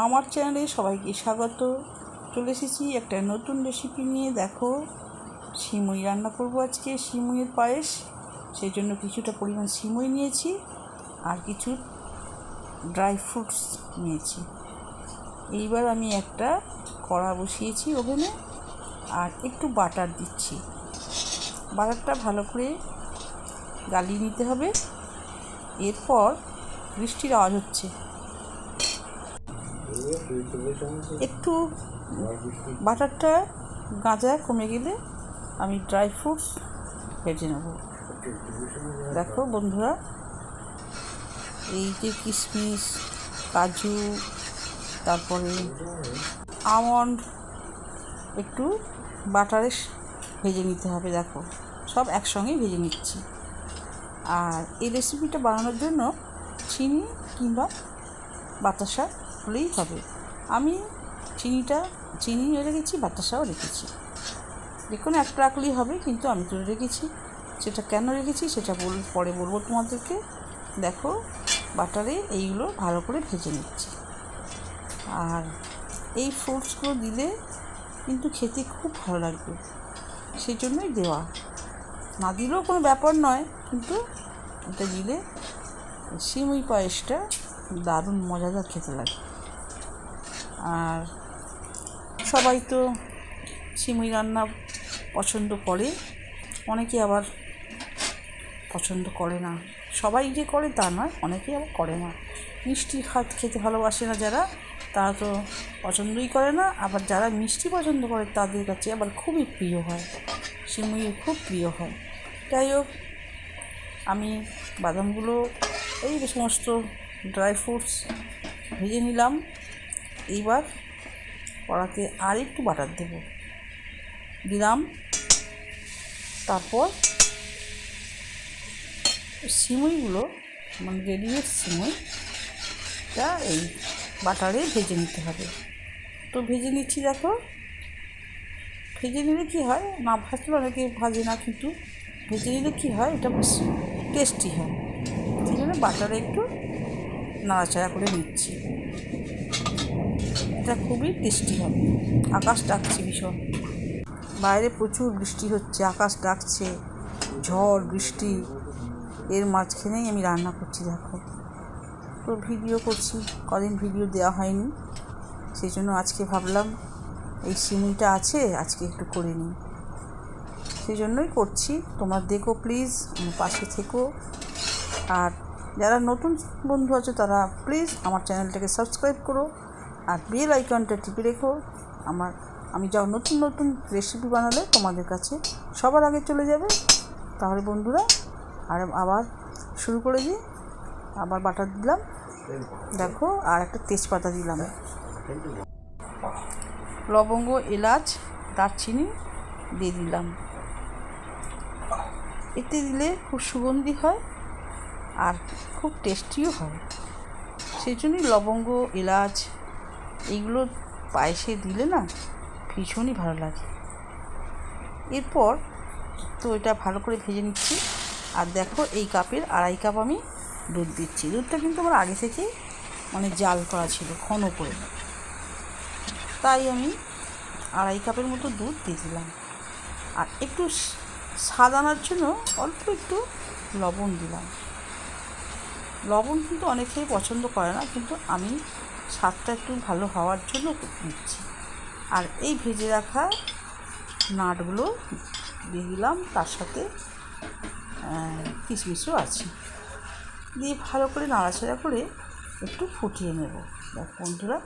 আমার চ্যানেলে সবাইকে স্বাগত। চলে এসেছি একটা নতুন রেসিপি নিয়ে। দেখো, সিমুই রান্না করব আজকে, সিমুইয়ের পায়েস। সেই জন্য কিছুটা পরিমাণ সিমুই নিয়েছি আর কিছু ড্রাই ফ্রুটস নিয়েছি। এইবার আমি একটা কড়া বসিয়েছি ওভেনে আর একটু বাটার দিচ্ছি। বাটারটা ভালো করে গালিয়ে নিতে হবে। এরপর বৃষ্টির আওয়াজ হচ্ছে, একটু বাটারটা গাঁজা কমে গেলে আমি ড্রাই ফ্রুটস ভেজে নেব। দেখো বন্ধুরা, এই যে কিশমিশ, কাজু, তারপরে আমন্ড একটু বাটারে ভেজে নিতে হবে। দেখো, সব একসঙ্গেই ভেজে নিচ্ছি। আর এই রেসিপিটা বানানোর জন্য চিনি কিংবা বাতাসা হলেই হবে। আমি চিনিও রেখেছি, বাতাসাও রেখেছি, যে কোনো একটা রাখলেই হবে, কিন্তু আমি তুলে রেখেছি। সেটা কেন রেখেছি সেটা পরে বলবো তোমাদেরকে। দেখো, বাটারে এইগুলো ভালো করে ভেজে নিচ্ছি। আর এই ফ্রুটসগুলো দিলে কিন্তু খেতে খুব ভালো লাগবে, সেই জন্যই দেওয়া। না দিলেও কোনো ব্যাপার নয়, কিন্তু এটা দিলে সিমুই পায়েসটা দারুণ মজাদার খেতে লাগে। আর সবাই তো সিমুই রান্না পছন্দ করে, অনেকে আবার পছন্দ করে না। সবাই যে করে তা নয়, অনেকেই আবার করে না। মিষ্টি খেতে ভালোবাসে না যারা, তারা তো পছন্দই করে না। আবার যারা মিষ্টি পছন্দ করে তাদের কাছে আবার খুবই প্রিয় হয়, সিমুই খুব প্রিয় হয়। যাই হোক, আমি বাদামগুলো, এই সমস্ত ড্রাই ফ্রুটস ভেজে নিলাম। এইবার কড়াতে আর একটু বাটার দিলাম। তারপর সিমুইগুলো, মানে রেডিমেড সিমুইটা এই বাটারে ভেজে নিতে হবে। তো ভেজে নিচ্ছি। দেখো, ভেজে নিলে কী হয়, না ভাজলে অনেকে ভাজে না, কিন্তু ভেজে নিলে কী হয়, এটা বেশ টেস্টি হয়। সেই জন্য বাটারে একটু নাড়াচাড়া করে নিচ্ছি। এটা খুবই টেস্টি হবে। আকাশ ডাকছে ভীষণ, বাইরে প্রচুর বৃষ্টি হচ্ছে, আকাশ ডাকছে, ঝড় বৃষ্টি, এর মাঝখানেই আমি রান্না করছি। দেখো, তো ভিডিও করছি, কদিন ভিডিও দেওয়া হয়নি, সেই জন্য আজকে ভাবলাম এই সিমুইটা আছে, আজকে একটু করে নিই, সেই জন্যই করছি। তোমরা দেখো প্লিজ, আমার পাশে থেকো। আর যারা নতুন বন্ধু আছে তারা প্লিজ আমার চ্যানেলটাকে সাবস্ক্রাইব করো আর বেল আইকনটা টিপে রেখো। আমি যা নতুন নতুন রেসিপি বানালে তোমাদের কাছে সবার আগে চলে যাবে। তাহলে বন্ধুরা, আর আবার শুরু করে দিই। আবার বাটার দিলাম, দেখো, আর একটা তেজপাতা দিলাম, লবঙ্গ, এলাচ, দারচিনি দিয়ে দিলাম। এতে দিলে খুব সুগন্ধি হয় আর খুব টেস্টিও হয়, সেই জন্যই লবঙ্গ, এলাচ এইগুলো পায়েসে দিলে না ভীষণই ভালো লাগে। এরপর তো এটা ভালো করে ভেজে নিচ্ছি। আর দেখো, এই কাপের 2.5 কাপ আমি দুধ দিচ্ছি। দুধটা কিন্তু আমার আগে থেকেই জাল করা ছিল ঘন করে, তাই আমি 2.5 কাপের মতো দুধ দিয়ে দিলাম। আর একটু স্বাদ আনার জন্য অল্প একটু লবণ দিলাম। লবণ কিন্তু অনেকেই পছন্দ করে না, কিন্তু আমি স্বাদটা একটু ভালো হওয়ার জন্য দিচ্ছি। আর এই ভেজে রাখা নাটগুলো দিয়ে দিলাম, তার সাথে কিশমিশও আছে, দিয়ে ভালো করে নাড়াচাড়া করে একটু ফুটিয়ে নেব। দেখ বন্ধুরা,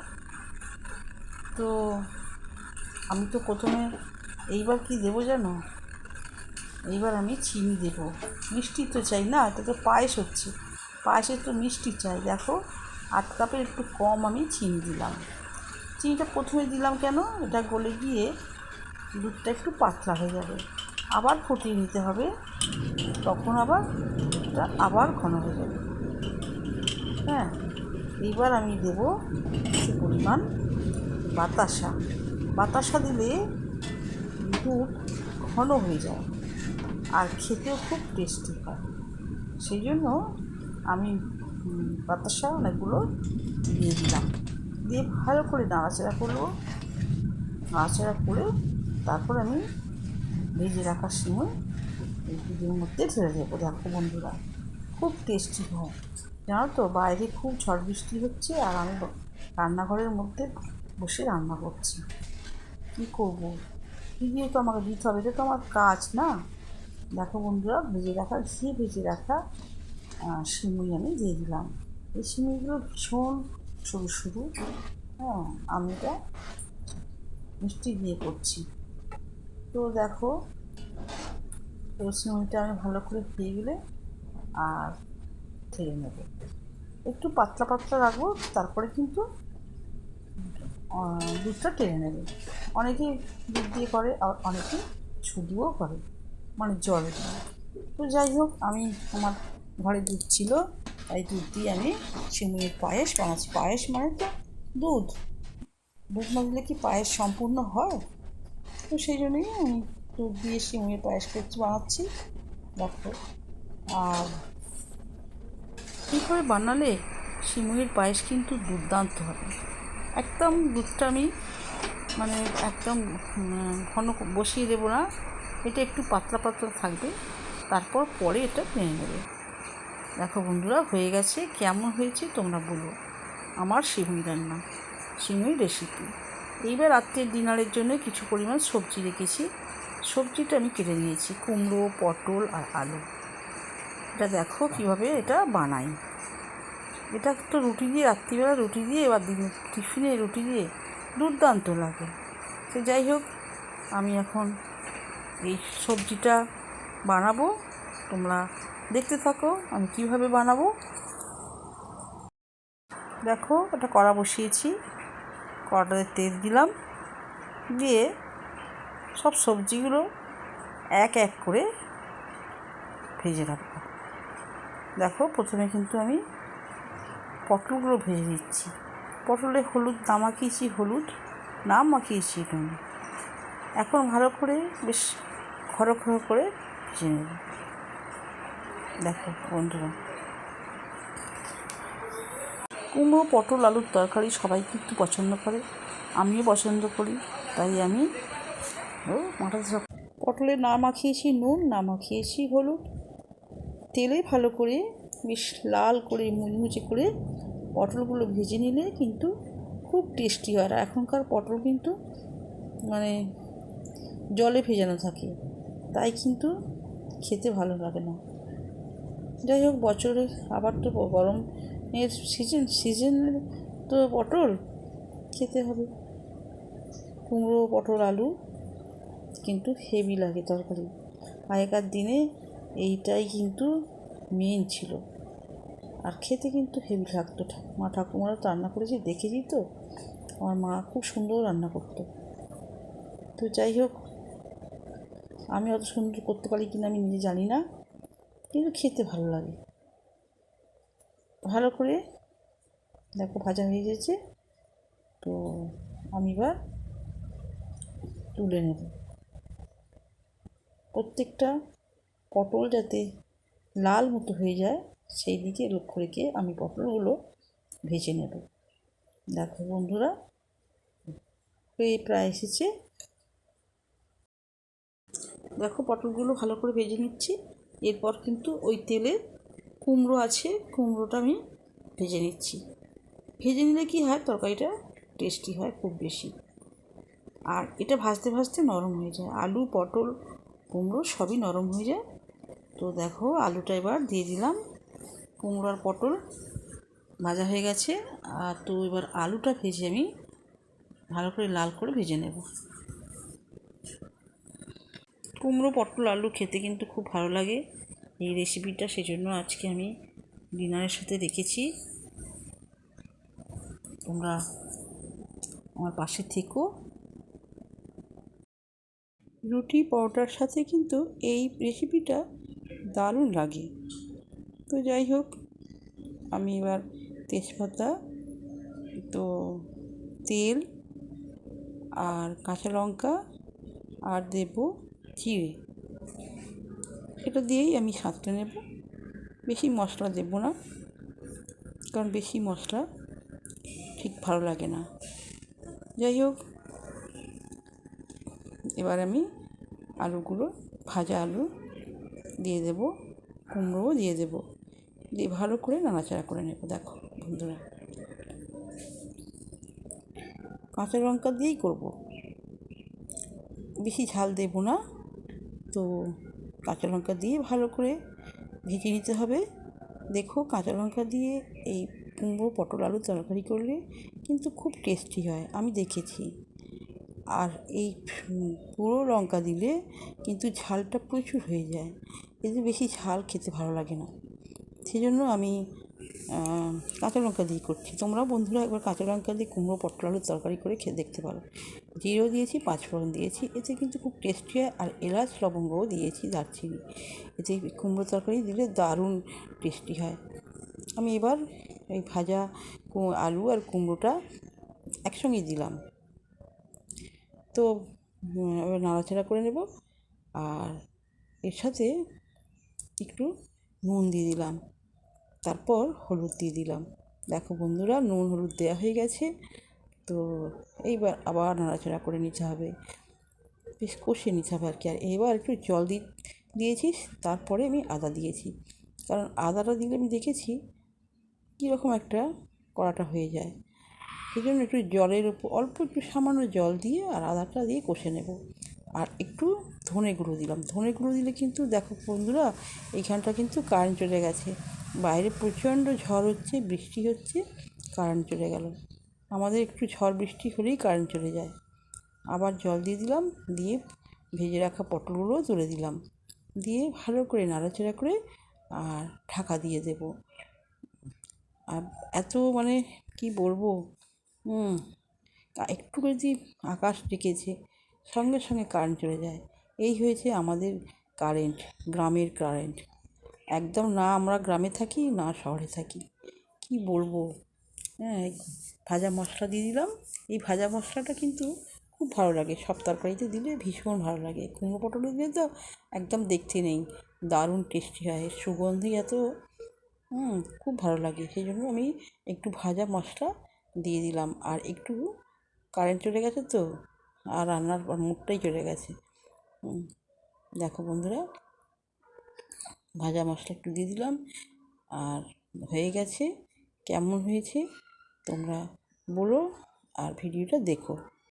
তো আমি তো প্রথমে এইবার কি দেবো জানো, এইবার আমি চিনি দেব। মিষ্টি তো চাই না, এটা তো পায়েস হচ্ছে, পায়েসে তো মিষ্টি চাই। দেখো, 8 কাপের একটু কম আমি চিনি দিলাম। চিনিটা প্রথমে দিলাম কেন, এটা গলে গিয়ে দুধটা একটু পাতলা হয়ে যাবে, আবার ফুটিয়ে নিতে হবে, তখন আবার দুধটা আবার ঘন হয়ে যাবে। হ্যাঁ, এইবার আমি দেব কিছু পরিমাণ বাতাসা দিলে দুধ ঘন হয়ে যায় আর খেতেও খুব টেস্টি হয়। সেই জন্য আমি বাতাসা অনেকগুলো দিয়ে দিলাম। দিয়ে ভালো করে নাড়াচাড়া করবো। নাড়াচাড়া করে তারপর আমি ভেজে রাখা সিমই এই দুধের মধ্যে ঢেলে দেবো। দেখো বন্ধুরা, খুব টেস্টি হয়। জানো তো, বাইরে খুব ঝড় বৃষ্টি হচ্ছে আর আমি রান্নাঘরের মধ্যে বসে রান্না করছি। কী করবো, ভিডিও তো আমাকে দিতে হবে, এটা তো আমার কাজ না। দেখো বন্ধুরা, ভেজে রাখা সিমুই আমি দিয়ে দিলাম। এই সিমুইগুলো ভীষণ সরু সরু। হ্যাঁ, আমি এটা মিষ্টি দিয়ে করছি। তো দেখো, তো সিমুইটা আমি ভালো করে হয়ে গেলে আর ঠেলে নেব। একটু পাতলা পাতলা রাখবো, তারপরে কিন্তু দুধটা টেনে নেবে। অনেকেই দুধ দিয়ে করে, আর অনেকে শুধুও করে, মানে জল দিয়ে। তো যাই হোক, আমি আমার ঘরে দুধ ছিল, তাই দুধ দিয়ে আমি সিমুইয়ের পায়েস বানাচ্ছি। পায়েস মানে তো দুধ, দুধ না দিলে কি পায়েস সম্পূর্ণ হয়? তো সেই জন্যই আমি দুধ দিয়ে সিমুইয়ের পায়েস বানাচ্ছি। দেখো, আর কী করে বানালে সিমুইয়ের পায়েস কিন্তু দুর্দান্ত হবে। একদম দুধটা আমি মানে একদম ঘন বসিয়ে দেবো না, এটা একটু পাতলা পাতলা থাকবে, তারপর পরে এটা টেনে নেবে। দেখো বন্ধুরা, হয়ে গেছে। কেমন হয়েছে তোমরা বলো। আমার সিমুই রান্না, সিমুই রেসিপি। এইবার রাত্রের ডিনারের জন্য কিছু পরিমাণ সবজি রেখেছি। সবজিটা আমি কেটে নিয়েছি, কুমড়ো, পটল আর আলু। এটা দেখো কীভাবে এটা বানাই। এটা তো রুটি দিয়ে, রাত্রিবেলা রুটি দিয়ে, এবার দিনের টিফিনে রুটি দিয়ে দুর্দান্ত লাগে। তো যাই হোক, আমি এখন এই সবজিটা বানাবো, তোমরা দেখতে থাকো আমি কীভাবে বানাবো। দেখো, এটা কড়া বসিয়েছি, কড়াতে তেল দিলাম, দিয়ে সব সবজিগুলো এক এক করে ভেজে রাখবো। দেখো, প্রথমে কিন্তু আমি পটলগুলো ভেজে নিচ্ছি। পটলে হলুদ না মাখিয়েছি, হলুদ না মাখিয়েছি নুন। এখন ভালো করে বেশ খড়ো খড়ো করে ভেজে নেব। দেখো বন্ধুরা, কুমড়ো, পটল, আলুর তরকারি সবাই কিন্তু পছন্দ করে, আমিও পছন্দ করি। তাই আমি পটলে না মাখিয়েছি নুন, না মাখিয়েছি হলুদ, তেলে ভালো করে বেশ লাল করে মুচমুচে করে পটলগুলো ভেজে নিলে কিন্তু খুব টেস্টি হয়। আর এখনকার পটল কিন্তু মানে জলে ভেজানো থাকে, তাই কিন্তু খেতে ভালো লাগে না। যাই হোক, বছরে আবার তো গরমের সিজনের তো পটল খেতে হবে। কুমড়ো, পটল, আলু কিন্তু হেভি লাগে তরকারি। আগেকার দিনে এইটাই কিন্তু মেন ছিল, আর খেতে কিন্তু হেভি লাগতো। মা ঠাকুমারা তো রান্না করেছি, দেখেছি তো, আমার মা খুব সুন্দর রান্না করতো। তো যাই হোক, আমি অত সুন্দর করতে পারি কিনা আমি নিজে জানি না, কিন্তু খেতে ভালো লাগে। ভালো করে দেখো ভাজা হয়ে গেছে, তো আমি এবার তুলে নেব। প্রত্যেকটা পটল যাতে লাল মতো হয়ে যায় সেই দিকে লক্ষ্য রেখে আমি পটলগুলো ভেজে নেব। দেখো বন্ধুরা, হয়ে প্রায় এসেছে। দেখো, পটলগুলো ভালো করে ভেজে নিচ্ছি। এরপর কিন্তু ওই তেলে কুমড়ো আছে, কুমড়োটা আমি ভেজে নিচ্ছি। ভেজে নিলে কী হয়, তরকারিটা টেস্টি হয় খুব বেশি, আর এটা ভাজতে ভাজতে নরম হয়ে যায়। আলু, পটল, কুমড়ো সবই নরম হয়ে যায়। তো দেখো, আলুটা এবার দিয়ে দিলাম। কুমড়ো আর পটল ভাজা হয়ে গেছে, আর তো এবার আলুটা ভেজে আমি ভালো করে লাল করে ভেজে নেব। কুমড়ো, পটল, আলু খেতে কিন্তু খুব ভালো লাগে এই রেসিপিটা, সেজন্য আজকে আমি ডিনারের সাথে রেখেছি। তোমরা আমার পাশে থেকো। রুটি পরোটার সাথে কিন্তু এই রেসিপিটা দারুণ লাগে। তো যাই হোক, আমি এবার তেজপাতা, তো তেল আর কাঁচা লঙ্কা আর দেব জিরে, এটা দিয়েই আমি সাঁতলে নেব। বেশি মশলা দেব না, কারণ বেশি মশলা ঠিক ভালো লাগে না। যাই হোক, এবার আমি আলুগুলো, ভাজা আলু দিয়ে দেবো, কুমড়োও দিয়ে দেবো, দিয়ে ভালো করে নাড়াচাড়া করে নেব। দেখো বন্ধুরা, কাঁচা লঙ্কা দিয়েই করব, বেশি ঝাল দেবো না। তো কাঁচা লঙ্কা দিয়ে ভালো করে ভেজে নিতে হবে। দেখো, কাঁচা লঙ্কা দিয়ে এই কুমড়ো পটল আলুর তরকারি করলে কিন্তু খুব টেস্টি হয়, আমি দেখেছি। আর এই পুরো লঙ্কা দিলে কিন্তু ঝালটা প্রচুর হয়ে যায়, এতে বেশি ঝাল খেতে ভালো লাগে না। সেই জন্য আমি কাঁচা লঙ্কা দিয়ে করছি। তোমরা বন্ধুরা একবার কাঁচা লঙ্কা দিয়ে কুমড়ো পটল আলুর তরকারি করে খেয়ে দেখতে পারো। জিরেও দিয়েছি, পাঁচফোড়ন দিয়েছি, এতে কিন্তু খুব টেস্টি হয়। আর এলাচ লবঙ্গও দিয়েছি, দারচিনি, এতে কুমড়ো তরকারি দিলে দারুণ টেস্টি হয়। আমি এবার এই ভাজা আলু আর কুমড়োটা একসঙ্গে দিলাম। তো এবার নাড়াচাড়া করে নেব। আর এর সাথে একটু নুন দিয়ে দিলাম, তারপর হলুদ দিয়ে দিলাম। দেখো বন্ধুরা, নুন হলুদ দেওয়া হয়ে গেছে। তো এইবার আবার নাড়াচাড়া করে নিতে হবে, বেশ কষিয়ে নিতে হবে আর কি। আর এবার একটু জল দিয়েছি, তারপরে আমি আদা দিয়েছি, কারণ আদাটা দিলে আমি দেখেছি কীরকম একটা কড়াটা হয়ে যায়। সেই জন্য একটু জলের উপর অল্প একটু সামান্য জল দিয়ে আর আদাটা দিয়ে কষে নেব। আর একটু ধনে গুঁড়ো দিলাম। ধনে গুঁড়ো দিলে কিন্তু দেখো বন্ধুরা, এইখানটা কিন্তু কারেন্ট চলে গেছে, বাইরে প্রচণ্ড ঝড় হচ্ছে, বৃষ্টি হচ্ছে, কারেন্ট চলে গেল। আমাদের একটু ঝড় বৃষ্টি হলেই কারেন্ট চলে যায়। আবার জল দিয়ে দিলাম, দিয়ে ভেজে রাখা পটলগুলোও তুলে দিলাম, দিয়ে ভালো করে নাড়াচাড়া করে আর ঢাকা দিয়ে দেব। আর এত মানে কি বলবো, একটু যদি আকাশ ডেকেছে, সঙ্গে সঙ্গে কারেন্ট চলে যায়। এই হয়েছে আমাদের কারেন্ট, গ্রামের কারেন্ট। একদম না আমরা গ্রামে থাকি না শহরে থাকি, কি বলবো। হ্যাঁ, ভাজা মশলা দিয়ে দিলাম। এই ভাজা মশলাটা কিন্তু খুব ভালো লাগে, সব তরকারিতে দিলে ভীষণ ভালো লাগে। কুমড়ো পটলে দিলে তো একদম দেখতে নেই, দারুণ টেস্টি হয়, সুগন্ধি এত, খুব ভালো লাগে। সেই জন্য আমি একটু ভাজা মশলা দিয়ে দিলাম। আর একটু কারেন্ট চলে গেছে তো, আর রান্নার মুডটাই চলে গেছে। দেখো বন্ধুরা, ভাজা মশলা একটু দিয়ে দিলাম আর হয়ে গেছে। কেমন হয়েছে তোমরা বলো আর ভিডিওটা দেখো।